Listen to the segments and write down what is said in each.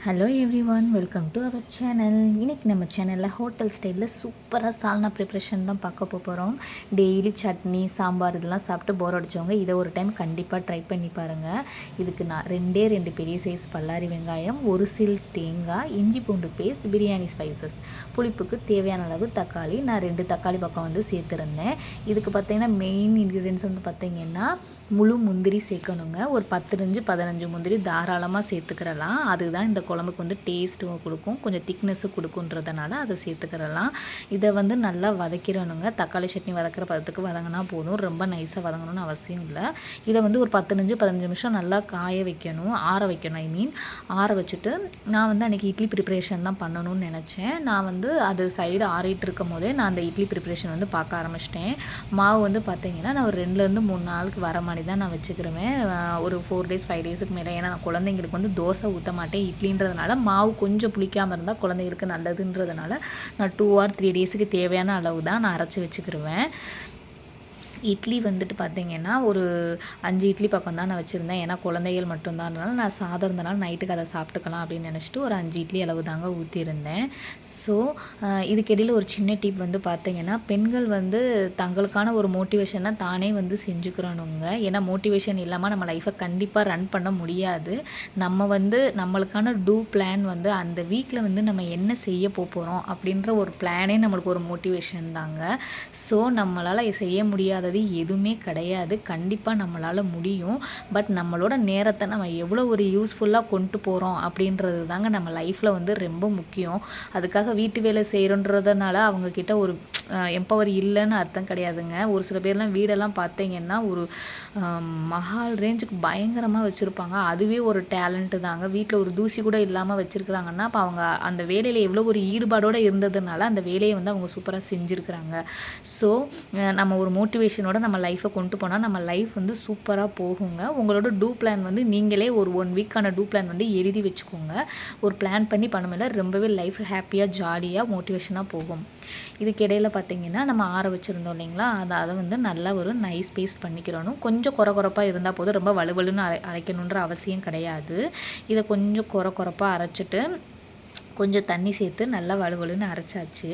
Hello everyone, welcome to our channel. இன்றைக்கி நம்ம சேனலில் ஹோட்டல் ஸ்டைலில் சூப்பராக சால்னா ப்ரிப்ரேஷன் தான் பார்க்க போகிறோம். டெய்லி சட்னி சாம்பார் இதெல்லாம் சாப்பிட்டு போர் அடித்தவங்க இதை ஒரு டைம் கண்டிப்பாக ட்ரை பண்ணி பாருங்கள். இதுக்கு நான் ரெண்டு பெரிய சைஸ் பல்லாரி வெங்காயம், ஒரு சில் தேங்காய், இஞ்சி பூண்டு பேஸ்ட், பிரியாணி ஸ்பைசஸ், புளிப்புக்கு தேவையான அளவு தக்காளி, நான் 2 தக்காளி பக்கம் வந்து சேர்த்துருந்தேன். இதுக்கு பார்த்திங்கன்னா மெயின் இன்க்ரீடியன்ஸ் வந்து பார்த்திங்கன்னா முழு முந்திரி சேர்க்கணுங்க. ஒரு 10-15 முந்திரி தாராளமாக சேர்த்துக்கிறலாம். அதுதான் இந்த குழம்புக்கு வந்து டேஸ்ட்டும் கொடுக்கும், கொஞ்சம் திக்னஸும் கொடுக்குன்றதுனால அதை சேர்த்துக்கிறலாம். இதை வந்து நல்லா வதக்கிடணுங்க. தக்காளி சட்னி வதக்கிற பதத்துக்கு வதங்கினா போதும், ரொம்ப நைஸாக வதங்கணும்னு அவசியம் இல்லை. இதை வந்து ஒரு 15 நிமிஷம் நல்லா காய வைக்கணும், ஆற வைக்கணும். ஆற வச்சுட்டு நான் வந்து அன்றைக்கி இட்லி ப்ரிப்ரேஷன் தான் பண்ணணும்னு நினச்சேன். நான் வந்து அது சைடு ஆறிட்டு இருக்கும் போதே நான் அந்த இட்லி ப்ரிப்ரேஷன் வந்து பார்க்க ஆரம்பிச்சிட்டேன். மாவு வந்து பார்த்திங்கன்னா நான் ஒரு 2-3 நாளுக்கு வர மாதிரி தான் நான் வச்சுக்கிருவேன். ஒரு 4 டேஸ் 5 டேஸுக்கு மேலே. ஏன்னா நான் குழந்தைங்களுக்கு வந்து தோசை ஊற்ற மாட்டேன், இட்லின்றதுனால மாவு கொஞ்சம் புளிக்காமல் இருந்தால் குழந்தைங்களுக்கு நல்லதுன்றதுனால நான் 2 or 3 டேஸுக்கு தேவையான அளவு தான் நான் அரைச்சி வச்சுக்கிருவேன். இட்லி வந்துட்டு பார்த்திங்கன்னா ஒரு 5 இட்லி பக்கம் தான் நான் வச்சுருந்தேன். ஏன்னா குழந்தைகள் மட்டும்தான்றனால நான் சாதம் இருந்தனால நைட்டுக்கு அதை சாப்பிட்டுக்கலாம் அப்படின்னு நினச்சிட்டு ஒரு 5 இட்லி அளவு தாங்க ஊற்றிருந்தேன். ஸோ இதுக்கிடையில் ஒரு சின்ன டிப் வந்து பார்த்திங்கன்னா, பெண்கள் வந்து தங்களுக்கான ஒரு மோட்டிவேஷனை தானே வந்து செஞ்சுக்கிறணுங்க. ஏன்னா மோட்டிவேஷன் இல்லாமல் நம்ம லைஃப்பை கண்டிப்பாக ரன் பண்ண முடியாது. நம்ம வந்து நம்மளுக்கான பிளான் வந்து அந்த வீக்கில் வந்து நம்ம என்ன செய்ய போகிறோம் அப்படின்ற ஒரு பிளானே நம்மளுக்கு ஒரு மோட்டிவேஷன் தாங்க. ஸோ நம்மளால் செய்ய முடியாதது எதுவுமே கிடையாது. கண்டிப்பாக நம்மளால் முடியும். பட் நம்மளோட நேரத்தை நம்ம எவ்வளோ ஒரு யூஸ்ஃபுல்லாக கொண்டு போகிறோம் அப்படின்றது தாங்க நம்ம லைஃப்பில் வந்து ரொம்ப முக்கியம். அதுக்காக வீட்டு வேலை செய்கிறோன்றதுனால அவங்கக்கிட்ட ஒரு எம்பவர் இல்லைன்னு அர்த்தம் கிடையாதுங்க. ஒரு சில பேர்லாம் வீடெல்லாம் பார்த்தீங்கன்னா ஒரு மஹால் ரேஞ்சுக்கு பயங்கரமாக வச்சுருப்பாங்க. அதுவே ஒரு டேலண்ட்டு தாங்க. வீட்டில் ஒரு தூசி கூட இல்லாமல் வச்சுருக்குறாங்கன்னா அப்போ அவங்க அந்த வேலையில் எவ்வளோ ஒரு ஈடுபாடோடு இருந்ததுனால அந்த வேலையை வந்து அவங்க சூப்பராக செஞ்சுருக்குறாங்க. ஸோ நம்ம ஒரு மோட்டிவேஷனோட நம்ம லைஃப்பை கொண்டு போனால் நம்ம லைஃப் வந்து சூப்பராக போகுங்க. உங்களோட பிளான் வந்து நீங்களே ஒரு 1 வீக்கான பிளான் வந்து எழுதி வச்சுக்கோங்க. ஒரு பிளான் பண்ணி பண்ணும்போது ரொம்பவே லைஃப் ஹாப்பியாக ஜாலியாக மோட்டிவேஷனாக போகும். இதுக்கிடையில் பார்த்திங்கன்னா நம்ம ஆற வச்சுருந்தோம் இல்லைங்களா, அதை வந்து நல்லா ஒரு நைஸ் பேஸ்ட் பண்ணிக்கிறணும். கொஞ்சம் குறப்பாக இருந்தால் போதும், ரொம்ப வலுவலுன்னு அரைக்கணுன்ற அவசியம் கிடையாது. இதை கொஞ்சம் குறப்பாக அரைச்சிட்டு கொஞ்சம் தண்ணி சேர்த்து நல்லா வலுவலுன்னு அரைச்சாச்சு.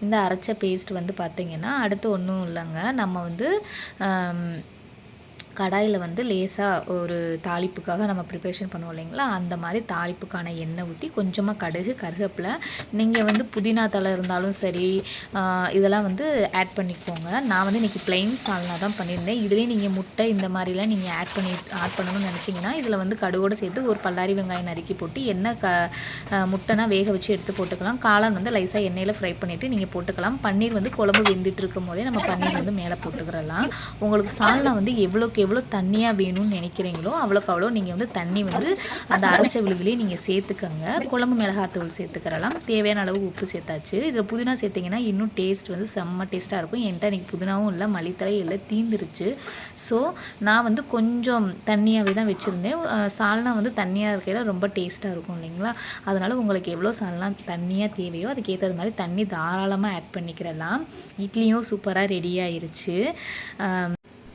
இந்த அரைச்ச பேஸ்ட் வந்து பார்த்திங்கன்னா அடுத்து ஒன்றும் இல்லைங்க, நம்ம வந்து கடாயில் வந்து லேசாக ஒரு தாளிப்புக்காக நம்ம ப்ரிப்பரேஷன் பண்ணுவோம் இல்லைங்களா, அந்த மாதிரி தாளிப்புக்கான எண்ணெய் ஊற்றி கொஞ்சமாக கடுகு, கருவேப்பிலை, நீங்கள் வந்து புதினா தழை இருந்தாலும் சரி இதெல்லாம் வந்து ஆட் பண்ணிக்கோங்க. நான் வந்து இன்றைக்கி ப்ளைன் சால்னா தான் பண்ணியிருந்தேன். இதுவே நீங்கள் முட்டை இந்த மாதிரிலாம் நீங்கள் ஆட் பண்ணணும்னு நினச்சிங்கன்னா இதில் வந்து கடுகோடு சேர்த்து ஒரு பல்லாரி வெங்காயம் நறுக்கி போட்டு முட்டைனா வேக வச்சு எடுத்து போட்டுக்கலாம். காளான் வந்து லைஸாக எண்ணெயில் ஃப்ரை பண்ணிவிட்டு நீங்கள் போட்டுக்கலாம். பன்னீர் வந்து குழம்பு வெந்துட்டு இருக்கும் போதே நம்ம பன்னீர் வந்து மேலே போட்டுக்கிறலாம். உங்களுக்கு சால்னா வந்து எவ்வளோ தண்ணியாக வேணும்னு நினைக்கிறீங்களோ அவ்வளோக்கு அவ்வளோ நீங்கள் வந்து தண்ணி வந்து அந்த அரைச்ச விழுதுலேயே நீங்கள் சேர்த்துக்கங்க. குழம்பு மிளகாத்தூள் சேர்த்துக்கிறலாம். தேவையான அளவு உப்பு சேர்த்தாச்சு. இதில் புதினா சேர்த்திங்கன்னா இன்னும் டேஸ்ட் வந்து செம்ம டேஸ்ட்டாக இருக்கும். என்கிட்ட இன்றைக்கி புதினாவும் இல்லை, மல்லித்தலை எல்லாம் தீந்துருச்சு. ஸோ நான் வந்து கொஞ்சம் தண்ணியாகவே தான் வச்சுருந்தேன். சால்னா வந்து தண்ணியாக இருக்கையில் ரொம்ப டேஸ்ட்டாக இருக்கும் இல்லைங்களா, அதனால் உங்களுக்கு எவ்வளோ சால்னா தண்ணியாக தேவையோ அதுக்கேற்றது மாதிரி தண்ணி தாராளமாக ஆட் பண்ணிக்கிறலாம். இட்லியும் சூப்பராக ரெடி ஆயிருச்சு.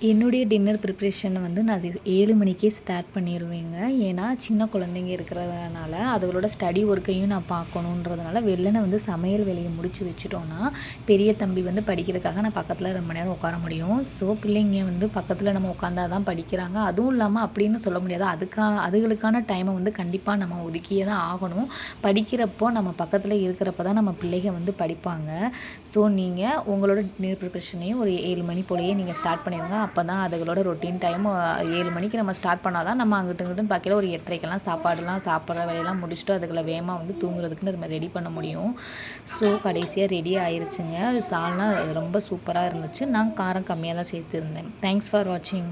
என்னுடைய டின்னர் ப்ரிப்ரேஷன் வந்து நான் 7 மணிக்கே ஸ்டார்ட் பண்ணிடுவேங்க. ஏன்னா சின்ன குழந்தைங்க இருக்கிறதுனால அதுகளோட ஸ்டடி ஒர்க்கையும் நான் பார்க்கணுன்றதுனால வெள்ளனை வந்து சமையல் வேலையை முடித்து வச்சுட்டோன்னா பெரிய தம்பி வந்து படிக்கிறதுக்காக நான் பக்கத்தில் ரொம்ப நேரம் உட்கார முடியும். ஸோ பிள்ளைங்க வந்து பக்கத்தில் நம்ம உட்காந்தா தான் படிக்கிறாங்க. அதுவும் இல்லாமல் அப்படின்னு சொல்ல முடியாது, அதுகளுக்கான டைமை வந்து கண்டிப்பாக நம்ம ஒதுக்கியே தான் ஆகணும். படிக்கிறப்போ நம்ம பக்கத்தில் இருக்கிறப்ப தான் நம்ம பிள்ளைங்க வந்து படிப்பாங்க. ஸோ நீங்கள் உங்களோட டின்னர் ப்ரிப்ரேஷனையும் ஒரு 7 மணி போலேயே நீங்கள் ஸ்டார்ட் பண்ணிடுங்க. அப்போ தான் அதுகளோட ரொட்டீன் டைம் 7 மணிக்கு நம்ம ஸ்டார்ட் பண்ணால் தான் நம்ம இங்கிட்டுன்னு பார்க்கல ஒரு 8:30க்கெல்லாம் சாப்பாடுலாம் சாப்பிட்ற வேலையெல்லாம் முடிச்சுட்டு அதுகளை வேகமாக வந்து தூங்குறதுக்குன்னு நம்ம ரெடி பண்ண முடியும். ஸோ கடைசியாக ரெடி ஆயிடுச்சுங்க. சால்னா ரொம்ப சூப்பராக இருந்துச்சு. நான் காரம் கம்மியாக தான் சேர்த்துருந்தேன். தேங்க்ஸ் ஃபார் வாட்சிங்.